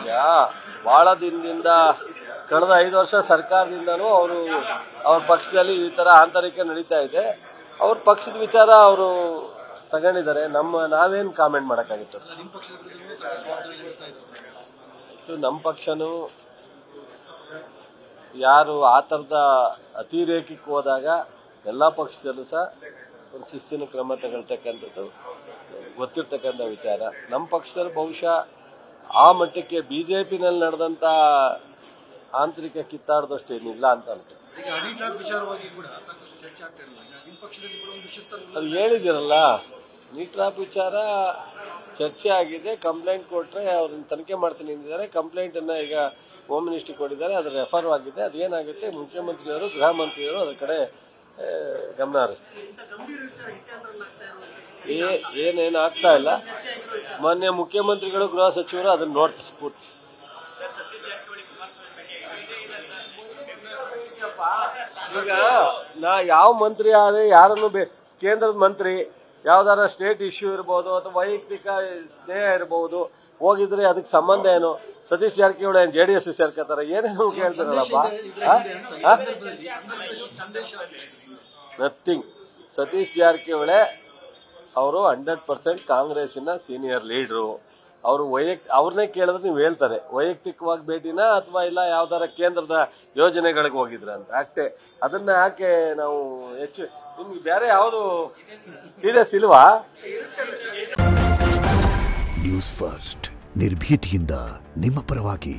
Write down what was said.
ಈಗ ಬಹಳ ದಿನದಿಂದ ಕಳೆದ 5 ವರ್ಷ ಸರ್ಕಾರದಿಂದನೂ ಅವ್ರ ಪಕ್ಷದಲ್ಲಿ ಈ ತರ ಆಂತರಿಕ ನಡೀತಾ ಇದೆ. ಅವ್ರ ಪಕ್ಷದ ವಿಚಾರ ಅವರು ತಗೊಂಡಿದ್ದಾರೆ. ನಾವೇನು ಕಾಮೆಂಟ್ ಮಾಡೋಕ್ಕಾಗಿತ್ತು? ನಮ್ಮ ಪಕ್ಷನೂ ಯಾರು ಆ ಥರದ ಅತಿರೇಕಕ್ಕೆ ಹೋದಾಗ ಎಲ್ಲ ಪಕ್ಷದಲ್ಲೂ ಸಹ ಒಂದು ಶಿಸ್ತಿನ ಕ್ರಮ ತಗೊಳ್ತಕ್ಕಂಥದ್ದು ಗೊತ್ತಿರ್ತಕ್ಕಂಥ ವಿಚಾರ. ನಮ್ಮ ಪಕ್ಷದಲ್ಲಿ ಬಹುಶಃ ಆ ಮಟ್ಟಕ್ಕೆ ಬಿಜೆಪಿನಲ್ಲಿ ನಡೆದಂಥ ಆಂತರಿಕ ಕಿತ್ತಾಡದಷ್ಟು ಏನಿಲ್ಲ ಅಂತ ಅನ್ಕೊಂಡು ಅದು ಹೇಳಿದಿರಲ್ಲ. ನೀಟ್ರಾಪ್ ವಿಚಾರ ಚರ್ಚೆ ಆಗಿದೆ. ಕಂಪ್ಲೇಂಟ್ ಕೊಟ್ಟರೆ ಅವ್ರನ್ನ ತನಿಖೆ ಮಾಡ್ತೀನಿ ಅಂದಿದ್ದಾರೆ. ಕಂಪ್ಲೇಂಟನ್ನು ಈಗ ಹೋಮ್ ಮಿನಿಸ್ಟ್ರಿಗೆ ಕೊಟ್ಟಿದ್ದಾರೆ. ಅದು ರೆಫರ್ ಆಗಿದೆ. ಅದೇನಾಗುತ್ತೆ ಮುಖ್ಯಮಂತ್ರಿಯವರು ಗೃಹ ಮಂತ್ರಿಯವರು ಅದರ ಕಡೆ ಗಮನ ಹರಿಸ್ತಾರೆ. ಏನೇನು ಆಗ್ತಾ ಇಲ್ಲ. ಮೊನ್ನೆ ಮುಖ್ಯಮಂತ್ರಿಗಳು ಗೃಹ ಸಚಿವರು ಅದನ್ನ ನೋಡ್ತಾರೆ ಪೂರ್ತಿ. ಈಗ ಯಾವ ಮಂತ್ರಿ ಆದರೆ ಯಾರನ್ನು ಕೇಂದ್ರದ ಮಂತ್ರಿ ಯಾವ್ದಾರ ಸ್ಟೇಟ್ ಇಶ್ಯೂ ಇರ್ಬೋದು ಅಥವಾ ವೈಯಕ್ತಿಕ ಸ್ನೇಹ ಇರಬಹುದು ಹೋಗಿದ್ರೆ ಅದಕ್ಕೆ ಸಂಬಂಧ ಏನು? ಸತೀಶ್ ಜಾರಕಿಹೊಳಿ JDS ಸೇರ್ಕೋತಾರೆ ಏನೇನು ಕೇಳ್ತಾರಲ್ಲಪ್ಪ. ನಥಿಂಗ್. ಸತೀಶ್ ಜಾರಕಿಹೊಳಿ ಅವರು 100% ಕಾಂಗ್ರೆಸ್ಸಿನ ಸೀನಿಯರ್ ಲೀಡ್ರು. ಅವರು ಅವ್ರನ್ನೇ ಕೇಳಿದ್ರೆ ನೀವು ಹೇಳ್ತಾರೆ ವೈಯಕ್ತಿಕವಾಗಿ ಭೇಟಿನ ಅಥವಾ ಇಲ್ಲ ಯಾವ್ದಾರ ಕೇಂದ್ರದ ಯೋಜನೆಗಳಿಗೆ ಹೋಗಿದ್ರ ಅಂತ. ಅಷ್ಟೇ. ಅದನ್ನ ಯಾಕೆ ನಾವು ಹೆಚ್ಚು ನಿಮ್ಗೆ ಬೇರೆ ಯಾವುದು ಸೀರಿಯಸ್ ಇಲ್ವಾ? ನ್ಯೂಸ್ ಫಸ್ಟ್ ನಿರ್ಭೀತಿಯಿಂದ ನಿಮ್ಮ ಪರವಾಗಿ.